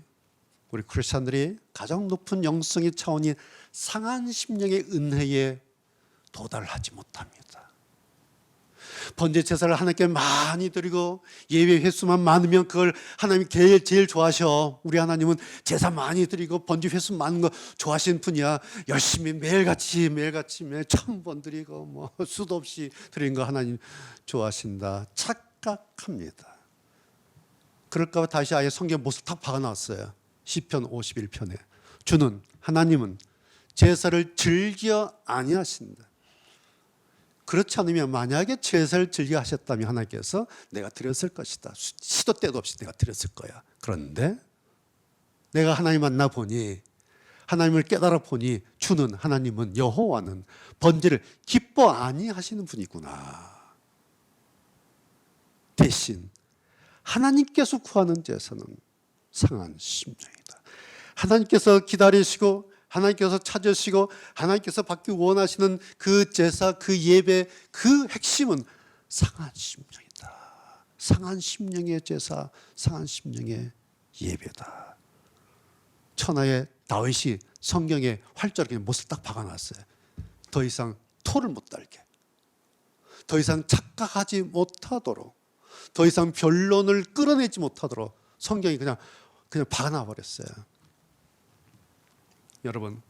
우리 크리스찬들이 가장 높은 영성의 차원인 상한 심령의 은혜에 도달하지 못합니다. 번제 제사를 하나님께 많이 드리고 예배 횟수만 많으면 그걸 하나님이 제일 좋아하셔. 우리 하나님은 제사 많이 드리고 번제 횟수 많은 거 좋아하시는 분이야. 열심히 매일같이 매일 1000번 드리고 뭐 수도 없이 드리는 거 하나님 좋아하신다 착각합니다. 그럴까 봐 다시 아예 성경 못을 탁 박아놨어요. 시편 51편에 주는 하나님은 제사를 즐겨 아니하신다. 그렇지 않으면 만약에 제사를 즐겨 하셨다면 하나님께서 내가 드렸을 것이다. 시도 때도 없이 내가 드렸을 거야. 그런데 내가 하나님 만나 보니, 하나님을 깨달아 보니 주는 하나님은, 여호와는 번제를 기뻐 아니하시는 분이구나. 대신 하나님께서 구하는 제사는 상한 심령이다. 하나님께서 기다리시고 하나님께서 찾으시고 하나님께서 받기 원하시는 그 제사, 그 예배, 그 핵심은 상한 심령이다. 상한 심령의 제사, 상한 심령의 예배다. 천하의 다윗이 성경에 활자롭게 못을 딱 박아놨어요. 더 이상 토를 못 달게, 더 이상 착각하지 못하도록, 더 이상 변론을 끌어내지 못하도록 성경이 그냥 박아놔 버렸어요. 여러분,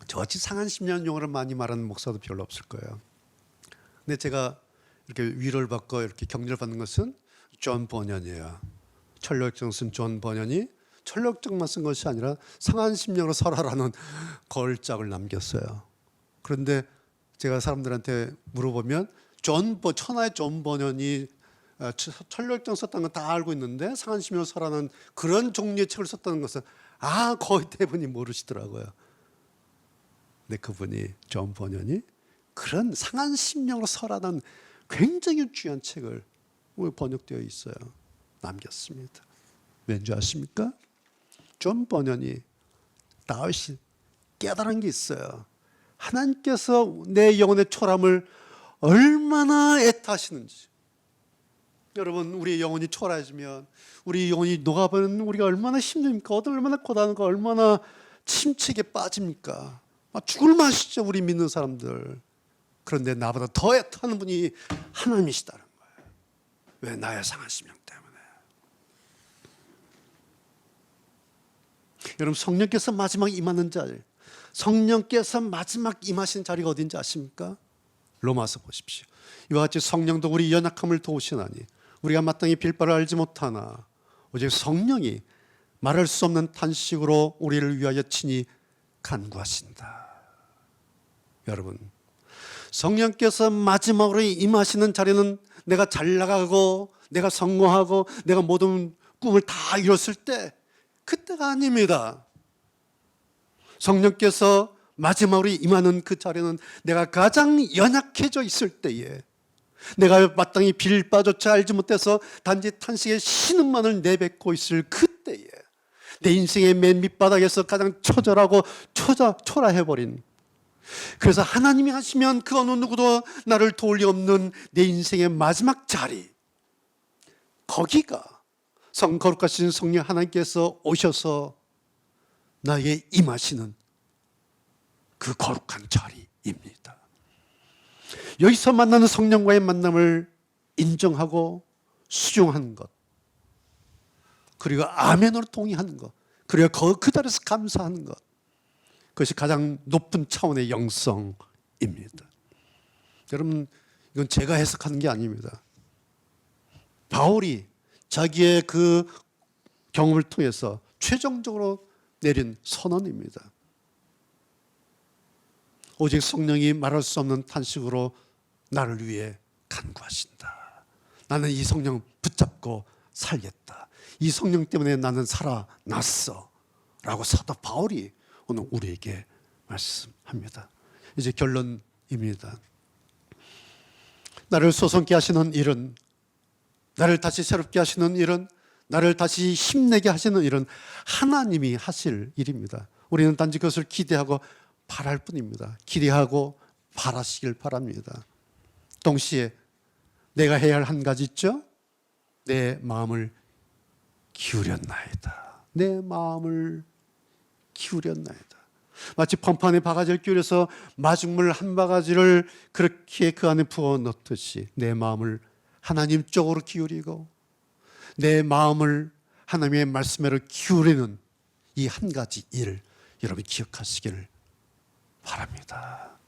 저같이 상한 심령 용어를 많이 말하는 목사도 별로 없을 거예요. 근데 제가 이렇게 위로를 받고 이렇게 격려를 받는 것은 존 버년이에요. 철력정 쓴 존 버년이 철력정만 쓴 것이 아니라 상한 심령으로 살아라는 걸작을 남겼어요. 그런데 제가 사람들한테 물어보면 천하의 존 버년이 철력정 썼다는 건 다 알고 있는데 상한 심령으로 살아라는 그런 종류의 책을 썼다는 것은 거의 대부분이 모르시더라고요. 근데 그분이 존 버년이 그런 상한 심령으로 설하는 굉장히 귀한 책을 번역되어 있어요. 남겼습니다. 왠지 아십니까? 존 버년이 다윗이 깨달은 게 있어요. 하나님께서 내 영혼의 초람을 얼마나 애타시는지. 여러분, 우리 영혼이 초라해지면, 우리 영혼이 녹아버리는 우리가 얼마나 힘듭니까? 얼마나 고단하고 얼마나 침체에 빠집니까? 죽을 맛이죠, 우리 믿는 사람들. 그런데 나보다 더 애타는 분이 하나님이시다는 거예요. 왜? 나의 상한 심령 때문에. 여러분, 성령께서 마지막 임하는 자리, 성령께서 마지막 임하신 자리가 어딘지 아십니까? 로마서 보십시오. 이와 같이 성령도 우리 연약함을 도우시나니 우리가 마땅히 빌바를 알지 못하나 오직 성령이 말할 수 없는 탄식으로 우리를 위하여 친히 간구하신다. 여러분, 성령께서 마지막으로 임하시는 자리는 내가 잘 나가고 내가 성공하고 내가 모든 꿈을 다 이뤘을 때, 그때가 아닙니다. 성령께서 마지막으로 임하는 그 자리는 내가 가장 연약해져 있을 때에, 내가 마땅히 빌바조차 알지 못해서 단지 탄식의 신음만을 내뱉고 있을 그때에, 내 인생의 맨 밑바닥에서 가장 처절하고 초라해버린, 그래서 하나님이 하시면 그 어느 누구도 나를 도울 리 없는 내 인생의 마지막 자리, 거기가 거룩하신 성령 하나님께서 오셔서 나에게 임하시는 그 거룩한 자리입니다. 여기서 만나는 성령과의 만남을 인정하고 수용하는 것, 그리고 아멘으로 동의하는 것, 그리고 그 자리에서 감사하는 것, 그것이 가장 높은 차원의 영성입니다. 여러분, 이건 제가 해석하는 게 아닙니다. 바울이 자기의 그 경험을 통해서 최종적으로 내린 선언입니다. 오직 성령이 말할 수 없는 탄식으로 나를 위해 간구하신다. 나는 이 성령 붙잡고 살겠다. 이 성령 때문에 나는 살아났어. 라고 사도 바울이 오늘 우리에게 말씀합니다. 이제 결론입니다. 나를 소성케 하시는 일은, 나를 다시 새롭게 하시는 일은, 나를 다시 힘내게 하시는 일은 하나님이 하실 일입니다. 우리는 단지 그것을 기대하고 바랄 뿐입니다. 기대하고 바라시길 바랍니다. 동시에 내가 해야 할 한 가지 있죠? 내 마음을 기울였나이다. 내 마음을 기울였나이다. 마치 펌판에 바가지를 끼울여서 마중물 한 바가지를 그렇게 그 안에 부어 넣듯이 내 마음을 하나님 쪽으로 기울이고 내 마음을 하나님의 말씀으로 기울이는 이 한 가지 일, 여러분 기억하시기를 바랍니다.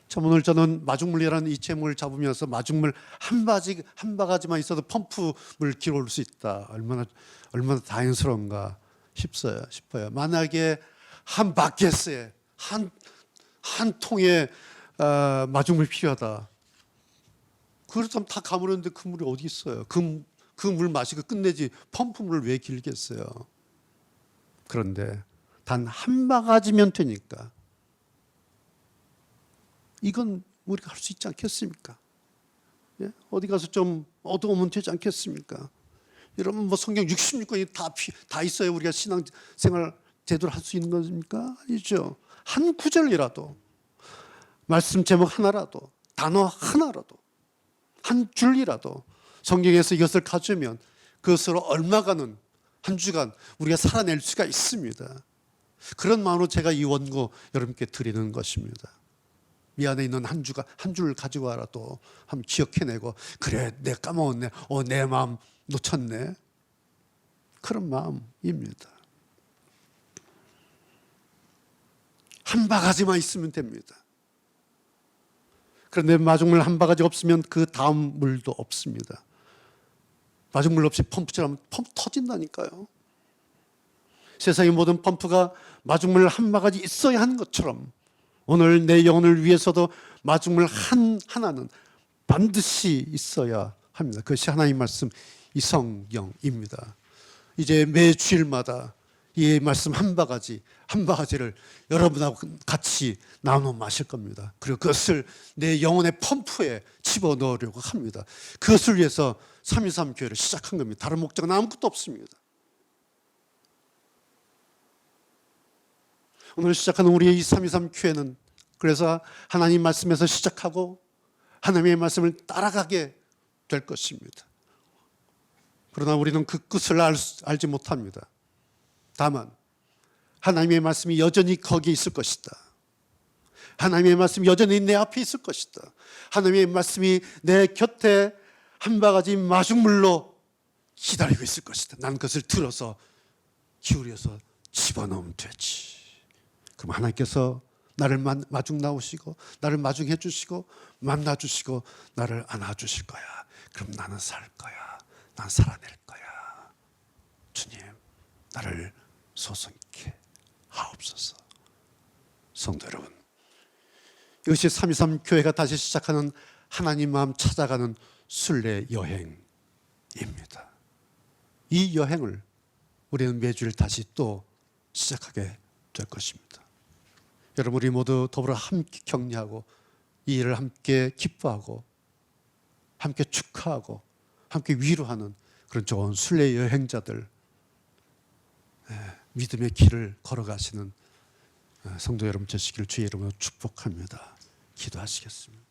참 오늘 저는 마중물이라는 이 제목을 잡으면서 마중물 한 바가지만 있어도 펌프물 기울일 수 있다. 얼마나 다행스러운가 싶어요. 만약에 한 바켓에 한 통에 마중물 필요하다. 그렇다면 다 가물었는데 그 물이 어디 있어요? 그 물 마시고 끝내지 펌프물을 왜 길겠어요? 그런데 단 한 바가지면 되니까 이건 우리가 할 수 있지 않겠습니까? 예? 어디 가서 좀 얻어오면 되지 않겠습니까? 여러분 뭐 성경 66권이 다 있어야 우리가 신앙생활 제대로 할 수 있는 것입니까? 아니죠. 한 구절이라도, 말씀 제목 하나라도, 단어 하나라도, 한 줄이라도 성경에서 이것을 가져오면 그것으로 얼마간은 한 주간 우리가 살아낼 수가 있습니다. 그런 마음으로 제가 이 원고 여러분께 드리는 것입니다. 이 안에 있는 한 줄을 가지고 와라도 한번 기억해내고, 그래 내가 까먹었네, 내 마음 놓쳤네, 그런 마음입니다. 한 바가지만 있으면 됩니다. 그런데 마중물 한 바가지 없으면 그 다음 물도 없습니다. 마중물 없이 펌프처럼 펌프 터진다니까요. 세상의 모든 펌프가 마중물 한 바가지 있어야 하는 것처럼 오늘 내 영혼을 위해서도 마중물 하나는 반드시 있어야 합니다. 그것이 하나님 말씀, 이 성경입니다. 이제 매 주일마다 이 말씀 한 바가지를 여러분하고 같이 나눠 마실 겁니다. 그리고 그것을 내 영혼의 펌프에 집어넣으려고 합니다. 그것을 위해서 323 교회를 시작한 겁니다. 다른 목적은 아무것도 없습니다. 오늘 시작하는 우리의 이 323 교회는 그래서 하나님 말씀에서 시작하고 하나님의 말씀을 따라가게 될 것입니다. 그러나 우리는 그 끝을 알지 못합니다. 다만 하나님의 말씀이 여전히 거기에 있을 것이다. 하나님의 말씀이 여전히 내 앞에 있을 것이다. 하나님의 말씀이 내 곁에 한 바가지 마중물로 기다리고 있을 것이다. 난 그것을 들어서 기울여서 집어넣으면 되지. 그럼 하나님께서 나를 마중 나오시고 나를 마중해 주시고 만나 주시고 나를 안아 주실 거야. 그럼 나는 살 거야. 난 살아낼 거야. 주님, 나를 소성케 하옵소서. 성도 여러분, 이것이 323 교회가 다시 시작하는 하나님 마음 찾아가는 순례 여행입니다. 이 여행을 우리는 매주일 다시 또 시작하게 될 것입니다. 여러분, 우리 모두 더불어 함께 격려하고 이 일을 함께 기뻐하고 함께 축하하고 함께 위로하는 그런 좋은 순례 여행자들, 믿음의 길을 걸어가시는 성도 여러분 되시기를 주의 이름으로 축복합니다. 기도하시겠습니다.